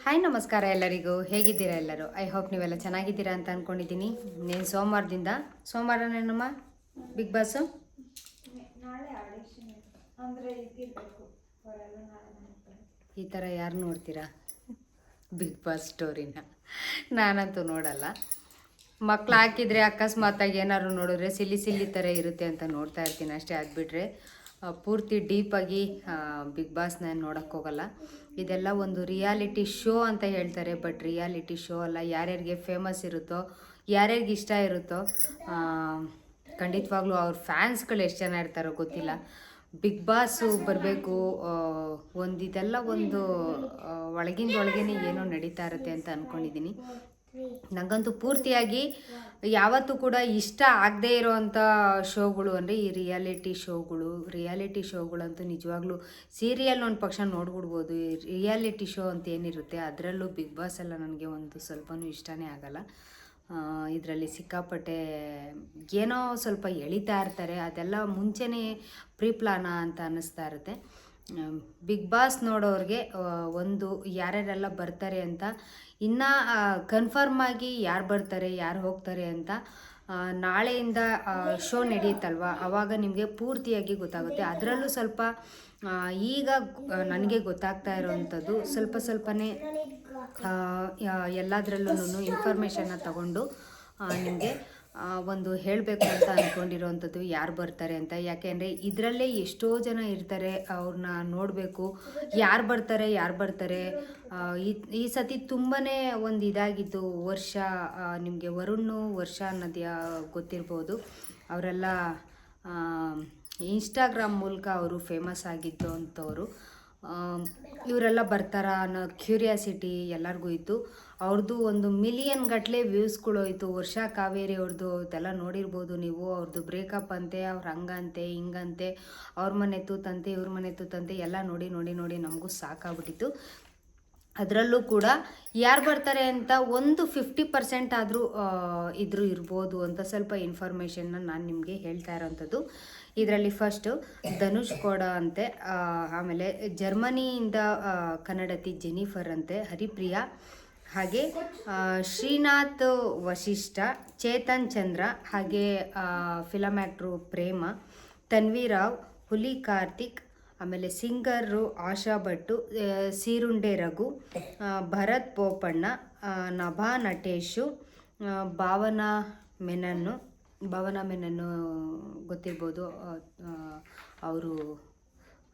Hi ನಮಸ್ಕಾರ ಎಲ್ಲರಿಗೂ. ಹೇಗಿದ್ದೀರಾ ಎಲ್ಲರೂ? ಐ ಹೋಪ್ ನೀವೆಲ್ಲ ಚೆನ್ನಾಗಿದ್ದೀರಾ ಅಂತ ಅಂದ್ಕೊಂಡಿದ್ದೀನಿ. ನೀನು ಸೋಮವಾರನೇನಮ್ಮ ಬಿಗ್ ಬಾಸು? ಈ ಥರ ಯಾರು ನೋಡ್ತೀರಾ ಬಿಗ್ ಬಾಸ್ ಸ್ಟೋರಿನ? ನಾನಂತೂ ನೋಡಲ್ಲ. ಮಕ್ಳು ಹಾಕಿದರೆ ಅಕಸ್ಮಾತಾಗಿ ಏನಾದ್ರು ನೋಡಿದ್ರೆ ಸಿಲ್ಲಿ ಥರ ಇರುತ್ತೆ ಅಂತ ನೋಡ್ತಾ ಇರ್ತೀನಿ ಅಷ್ಟೇ. ಅದು ಬಿಟ್ಟರೆ ಪೂರ್ತಿ ಡೀಪಾಗಿ ಬಿಗ್ ಬಾಸ್ನ ನೋಡೋಕ್ಕೆ ಹೋಗಲ್ಲ. ಇದೆಲ್ಲ ಒಂದು ರಿಯಾಲಿಟಿ ಶೋ ಅಂತ ಹೇಳ್ತಾರೆ, ಬಟ್ ರಿಯಾಲಿಟಿ ಶೋ ಅಲ್ಲ. ಯಾರ್ಯಾರಿಗೆ ಫೇಮಸ್ ಇರುತ್ತೋ, ಯಾರ್ಯಾರಿಗೆ ಇಷ್ಟ ಇರುತ್ತೋ, ಖಂಡಿತವಾಗ್ಲೂ ಅವ್ರ ಫ್ಯಾನ್ಸ್ಗಳು ಎಷ್ಟು ಜನ ಇರ್ತಾರೋ ಗೊತ್ತಿಲ್ಲ. ಬಿಗ್ ಬಾಸು ಬರಬೇಕು, ಇದೆಲ್ಲ ಒಂದು ಒಳಗಿಂದೊಳಗೇ ಏನೋ ನಡೀತಾ ಇರುತ್ತೆ ಅಂತ ಅಂದ್ಕೊಂಡಿದ್ದೀನಿ. ನನಗಂತೂ ಪೂರ್ತಿಯಾಗಿ ಯಾವತ್ತೂ ಕೂಡ ಇಷ್ಟ ಆಗದೇ ಇರೋವಂಥ ಶೋಗಳು ಅಂದರೆ ಈ ರಿಯಾಲಿಟಿ ಶೋಗಳಂತೂ ನಿಜವಾಗ್ಲೂ ಸೀರಿಯಲ್ ಒಂದು ಪಕ್ಷ ನೋಡ್ಬಿಡ್ಬೋದು. ಈ ರಿಯಾಲಿಟಿ ಶೋ ಅಂತ ಏನಿರುತ್ತೆ ಅದರಲ್ಲೂ ಬಿಗ್ ಬಾಸ್ ಎಲ್ಲ ನನಗೆ ಒಂದು ಸ್ವಲ್ಪನೂ ಇಷ್ಟನೇ ಆಗಲ್ಲ. ಇದರಲ್ಲಿ ಸಿಕ್ಕಾಪಟ್ಟೆ ಏನೋ ಸ್ವಲ್ಪ ಎಳಿತಾ ಇರ್ತಾರೆ, ಅದೆಲ್ಲ ಮುಂಚೆನೇ ಪ್ರೀಪ್ಲಾನ ಅಂತ ಅನ್ನಿಸ್ತಾ ಇರುತ್ತೆ. ಬಿಗ್ ಬಾಸ್ ನೋಡೋರಿಗೆ ಒಂದು ಯಾರ್ಯಾರೆಲ್ಲ ಬರ್ತಾರೆ ಅಂತ ಇನ್ನು ಕನ್ಫರ್ಮ್ ಆಗಿ ಯಾರು ಬರ್ತಾರೆ ಯಾರು ಹೋಗ್ತಾರೆ ಅಂತ ನಾಳೆಯಿಂದ ಶೋ ನಡೆಯುತ್ತಲ್ವ, ಆವಾಗ ನಿಮಗೆ ಪೂರ್ತಿಯಾಗಿ ಗೊತ್ತಾಗುತ್ತೆ. ಅದರಲ್ಲೂ ಸ್ವಲ್ಪ ಈಗ ನನಗೆ ಗೊತ್ತಾಗ್ತಾ ಇರೋವಂಥದ್ದು ಸ್ವಲ್ಪನೇ ಎಲ್ಲದರಲ್ಲೂ ಇನ್ಫಾರ್ಮೇಷನ್ನ ತಗೊಂಡು ನಿಮಗೆ ಒಂದು ಹೇಳಬೇಕು ಅಂತ ಅಂದ್ಕೊಂಡಿರೋವಂಥದ್ದು ಯಾರು ಬರ್ತಾರೆ ಅಂತ. ಯಾಕೆಂದರೆ ಇದರಲ್ಲೇ ಎಷ್ಟೋ ಜನ ಇರ್ತಾರೆ, ಅವ್ರನ್ನ ನೋಡಬೇಕು. ಯಾರು ಬರ್ತಾರೆ ಈ ಸತಿ ತುಂಬಾ ಒಂದು ಇದಾಗಿತ್ತು ವರ್ಷ. ನಿಮಗೆ ವರ್ಷ ಅನ್ನೋದು ಗೊತ್ತಿರ್ಬೋದು. ಅವರೆಲ್ಲ ಇನ್ಸ್ಟಾಗ್ರಾಮ್ ಮೂಲಕ ಅವರು ಫೇಮಸ್ ಆಗಿದ್ದು ಅಂಥವ್ರು. ಇವರೆಲ್ಲ ಬರ್ತಾರಾ ಅನ್ನೋ ಕ್ಯೂರಿಯಾಸಿಟಿ ಎಲ್ಲರಿಗೂ ಇತ್ತು. ಅವ್ರದ್ದು 1 ಮಿಲಿಯನ್ ಗಟ್ಟಲೆ ವ್ಯೂಸ್ಗಳೋಯ್ತು. ವರ್ಷ ಕಾವೇರಿ ಅವ್ರದ್ದು ಇದೆಲ್ಲ ನೋಡಿರ್ಬೋದು ನೀವು. ಅವ್ರದ್ದು ಬ್ರೇಕಪ್ ಅಂತೆ, ಅವ್ರು ಹಂಗಂತೆ ಹಿಂಗಂತೆ, ಅವ್ರ ಮನೆ ತೂತಂತೆ ಇವ್ರ ಮನೆ ತೂತಂತೆ ಎಲ್ಲ ನೋಡಿ ನಮಗೂ ಸಾಕಾಗ್ಬಿಟ್ಟಿತ್ತು. ಅದರಲ್ಲೂ ಕೂಡ ಯಾರು ಬರ್ತಾರೆ ಅಂತ ಒಂದು 50% ಆದರೂ ಇರ್ಬೋದು ಅಂತ ಸ್ವಲ್ಪ ಇನ್ಫಾರ್ಮೇಷನ್ನ ನಾನು ನಿಮಗೆ ಹೇಳ್ತಾ ಇರೋವಂಥದ್ದು. ಇದರಲ್ಲಿ ಫಸ್ಟು ಧನುಷ್ ಕೋಡ ಅಂತೆ, ಆಮೇಲೆ ಜರ್ಮನಿಯಿಂದ ಕನ್ನಡತಿ ಜೆನಿಫರ್ ಅಂತೆ, ಹರಿಪ್ರಿಯಾ, ಹಾಗೆ ಶ್ರೀನಾಥ್ ವಶಿಷ್ಠ, ಚೇತನ್ ಚಂದ್ರ, ಹಾಗೆ ಫಿಲಮ್ ಆ್ಯಕ್ಟ್ರು ಪ್ರೇಮ, ತನ್ವಿ ರಾವ್, ಹುಲಿ ಕಾರ್ತಿಕ್, ಆಮೇಲೆ ಸಿಂಗರು ಆಶಾ ಭಟ್ಟು, ಸೀರುಂಡೆ ರಘು, ಭರತ್ ಬೋಪಣ್ಣ, ನಭಾ ನಟೇಶು, ಭಾವನಾ ಮೆನನ್ನು ಗೊತ್ತಿರ್ಬೋದು. ಅವರು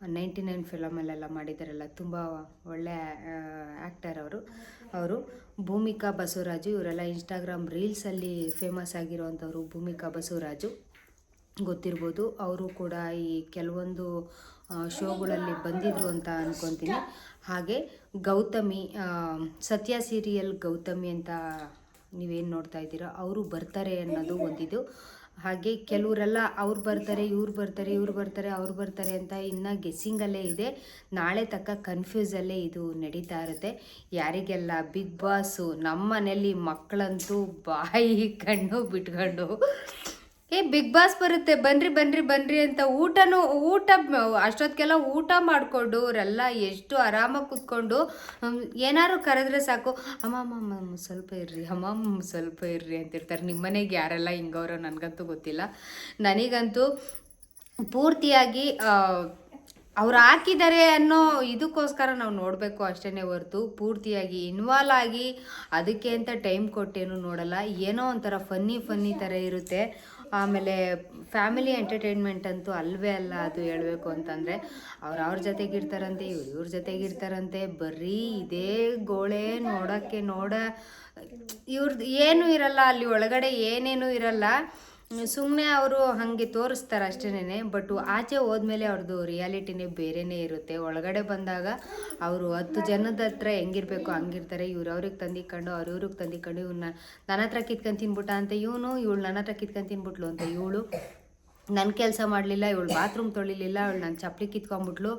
99 ಫಿಲಮಲ್ಲೆಲ್ಲ ಮಾಡಿದ್ದಾರಲ್ಲ, ತುಂಬ ಒಳ್ಳೆಯ ಆ್ಯಕ್ಟರ್ ಅವರು. ಭೂಮಿಕಾ ಬಸವರಾಜು, ಇವರೆಲ್ಲ ಇನ್ಸ್ಟಾಗ್ರಾಮ್ ರೀಲ್ಸಲ್ಲಿ ಫೇಮಸ್ ಆಗಿರೋವಂಥವ್ರು. ಭೂಮಿಕಾ ಬಸವರಾಜು ಗೊತ್ತಿರ್ಬೋದು, ಅವರು ಕೂಡ ಈ ಕೆಲವೊಂದು ಶೋಗಳಲ್ಲಿ ಬಂದಿದ್ರು ಅಂತ ಅಂದ್ಕೊತೀನಿ. ಹಾಗೆ ಗೌತಮಿ, ಸತ್ಯ ಸೀರಿಯಲ್ ಗೌತಮಿ ಅಂತ ನೀವೇನು ನೋಡ್ತಾ ಇದ್ದೀರಾ, ಅವರು ಬರ್ತಾರೆ ಅನ್ನೋದು ಒಂದಿದು. ಹಾಗೆ ಕೆಲವರೆಲ್ಲ ಅವ್ರು ಬರ್ತಾರೆ ಇವ್ರು ಬರ್ತಾರೆ ಅಂತ ಇನ್ನು ಗೆಸ್ಸಿಂಗಲ್ಲೇ ಇದೆ. ನಾಳೆ ತನಕ ಕನ್ಫ್ಯೂಸಲ್ಲೇ ಇದು ನಡೀತಾ ಇರುತ್ತೆ. ಯಾರಿಗೆಲ್ಲ ಬಿಗ್ ಬಾಸು ನಮ್ಮ ಮನೇಲಿ ಮಕ್ಕಳಂತೂ ಬಾಯಿ ಕಣ್ಣು ಬಿಟ್ಕೊಂಡು ಬಿಗ್ ಬಾಸ್ ಬರುತ್ತೆ ಬನ್ರಿ ಅಂತ ಊಟ ಅಷ್ಟೊತ್ತಿಗೆಲ್ಲ ಊಟ ಮಾಡಿಕೊಂಡು ಅವರೆಲ್ಲ ಎಷ್ಟು ಆರಾಮಾಗಿ ಕೂತ್ಕೊಂಡು ಏನಾದ್ರು ಕರೆದ್ರೆ ಸಾಕು, ಅಮ್ಮ ಸ್ವಲ್ಪ ಇರ್ರಿ ಅಂತಿರ್ತಾರೆ. ನಿಮ್ಮ ಮನೆಗೆ ಯಾರೆಲ್ಲ ಹಿಂಗವ್ರೋ ನನಗಂತೂ ಗೊತ್ತಿಲ್ಲ. ನನಗಂತೂ ಪೂರ್ತಿಯಾಗಿ ಅವ್ರು ಹಾಕಿದ್ದಾರೆ ಅನ್ನೋ ಇದಕ್ಕೋಸ್ಕರ ನಾವು ನೋಡಬೇಕು ಅಷ್ಟೇ ಹೊರತು ಪೂರ್ತಿಯಾಗಿ ಇನ್ವಾಲ್ವ್ ಆಗಿ ಅದಕ್ಕೆ ಅಂತ ಟೈಮ್ ಕೊಟ್ಟೇನು ನೋಡಲ್ಲ. ಏನೋ ಒಂಥರ ಫನ್ನಿ ಥರ ಇರುತ್ತೆ. ಆಮೇಲೆ ಫ್ಯಾಮಿಲಿ ಎಂಟರ್ಟೈನ್ಮೆಂಟ್ ಅಂತೂ ಅಲ್ವೇ ಅಲ್ಲ ಅದು ಹೇಳಬೇಕು ಅಂತಂದರೆ. ಅವ್ರ ಜೊತೆಗಿರ್ತಾರಂತೆ, ಇವ್ರ ಜೊತೆಗಿರ್ತಾರಂತೆ, ಬರೀ ಇದೇ ಗೋಳೆ ಇವ್ರದ್ದು ಏನೂ ಇರಲ್ಲ ಅಲ್ಲಿ ಒಳಗಡೆ, ಏನೇನೂ ಇರಲ್ಲ. ಸುಮ್ಮನೆ ಅವರು ಹಾಗೆ ತೋರಿಸ್ತಾರೆ ಅಷ್ಟೇನೆ. ಬಟ್ ಆಚೆ ಹೋದ್ಮೇಲೆ ಅವ್ರದ್ದು ರಿಯಾಲಿಟಿನೇ ಬೇರೆಯೇ ಇರುತ್ತೆ. ಒಳಗಡೆ ಬಂದಾಗ ಅವರು 10 ಜನದ ಹತ್ರ ಹೆಂಗಿರ್ಬೇಕು ಹಂಗಿರ್ತಾರೆ. ಅವ್ರಿಗೆ ತಂದಿಕೊಂಡು ಅವ್ರಿವ್ರಿಗೆ ತಂದಿಕೊಂಡು ಇವ್ನ ನನ್ನ ಹತ್ರ ಕಿತ್ಕೊಂಡು ತಿನ್ಬಿಟ್ಟ ಅಂತ ಇವಳು ನನ್ನ ಹತ್ರ ಕಿತ್ಕೊಂಡು ತಿನ್ಬಿಟ್ಲು ಅಂತ ಇವಳು. ನನ್ನ ಕೆಲಸ ಮಾಡಲಿಲ್ಲ, ಇವಳು ಬಾತ್ರೂಮ್ ತೊಳಿಲಿಲ್ಲ, ಅವಳು ನನ್ನ ಚಪ್ಪಲಿ ಕಿತ್ಕೊಂಡ್ಬಿಟ್ಲು,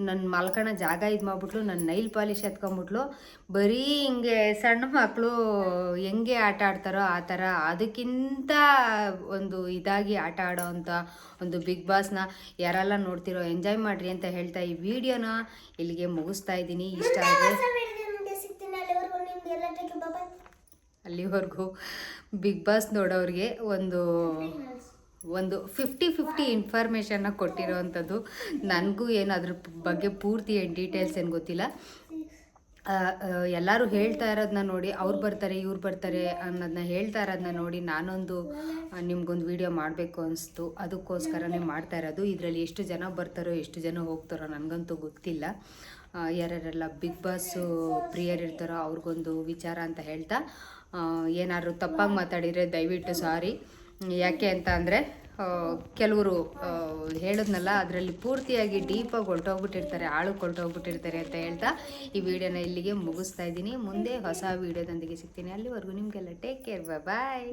ನನ್ನ ಮಲ್ಕಣ ಜಾಗ ಇದು ಮಾಡಿಬಿಟ್ಲು, ನನ್ನ ನೈಲ್ ಪಾಲಿಶ್ ಎತ್ಕೊಂಡ್ಬಿಟ್ಲು. ಬರೀ ಹಿಂಗೆ ಸಣ್ಣ ಮಕ್ಕಳು ಹೆಂಗೆ ಆಟ ಆಡ್ತಾರೋ ಆ ಥರ ಅದಕ್ಕಿಂತ ಒಂದು ಇದಾಗಿ ಆಟ ಆಡೋ ಅಂಥ ಒಂದು ಬಿಗ್ ಬಾಸ್ನ ಯಾರೆಲ್ಲ ನೋಡ್ತಿರೋ ಎಂಜಾಯ್ ಮಾಡಿರಿ ಅಂತ ಹೇಳ್ತಾ ಈ ವಿಡಿಯೋನ ಇಲ್ಲಿಗೆ ಮುಗಿಸ್ತಾ ಇದ್ದೀನಿ. ಇಷ್ಟ ಆದರೆ ಅಲ್ಲಿವರೆಗೂ ಬಿಗ್ ಬಾಸ್ ನೋಡೋರಿಗೆ ಒಂದು 50-50 ಇನ್ಫಾರ್ಮೇಷನ್ನ ಕೊಟ್ಟಿರೋವಂಥದ್ದು. ನನಗೂ ಏನು ಅದ್ರ ಬಗ್ಗೆ ಪೂರ್ತಿ ಏನು ಡೀಟೇಲ್ಸ್ ಏನು ಗೊತ್ತಿಲ್ಲ. ಎಲ್ಲರೂ ಹೇಳ್ತಾ ಇರೋದನ್ನ ನೋಡಿ ಅವ್ರು ಬರ್ತಾರೆ ಇವ್ರು ಬರ್ತಾರೆ ಅನ್ನೋದನ್ನ ಹೇಳ್ತಾ ಇರೋದನ್ನ ನೋಡಿ ನಾನೊಂದು ನಿಮ್ಗೊಂದು ವಿಡಿಯೋ ಮಾಡಬೇಕು ಅನಿಸ್ತು. ಅದಕ್ಕೋಸ್ಕರನೇ ಮಾಡ್ತಾ ಇರೋದು. ಇದರಲ್ಲಿ ಎಷ್ಟು ಜನ ಬರ್ತಾರೋ ಎಷ್ಟು ಜನ ಹೋಗ್ತಾರೋ ನನಗಂತೂ ಗೊತ್ತಿಲ್ಲ. ಯಾರ್ಯಾರೆಲ್ಲ ಬಿಗ್ ಬಾಸು ಪ್ರಿಯರಿರ್ತಾರೋ ಅವ್ರಿಗೊಂದು ವಿಚಾರ ಅಂತ ಹೇಳ್ತಾ, ಏನಾದ್ರು ತಪ್ಪಾಗಿ ಮಾತಾಡಿದರೆ ದಯವಿಟ್ಟು ಸಾರಿ. ಯಾಕೆ ಅಂತ ಅಂದರೆ ಕೆಲವರು ಹೇಳಿದ್ನಲ್ಲ, ಅದರಲ್ಲಿ ಪೂರ್ತಿಯಾಗಿ ಡೀಪಾಗಿ ಹೊರಟೋಗ್ಬಿಟ್ಟಿರ್ತಾರೆ, ಆಳಕ್ಕೆ ಹೊರಟೋಗ್ಬಿಟ್ಟಿರ್ತಾರೆ ಅಂತ ಹೇಳ್ತಾ ಈ ವಿಡಿಯೋನ ಇಲ್ಲಿಗೆ ಮುಗಿಸ್ತಾ ಇದ್ದೀನಿ. ಮುಂದೆ ಹೊಸ ವಿಡಿಯೋದೊಂದಿಗೆ ಸಿಗ್ತೀನಿ. ಅಲ್ಲಿವರೆಗೂ ನಿಮಗೆಲ್ಲ ಟೇಕ್ ಕೇರ್, ಬಾಯ್.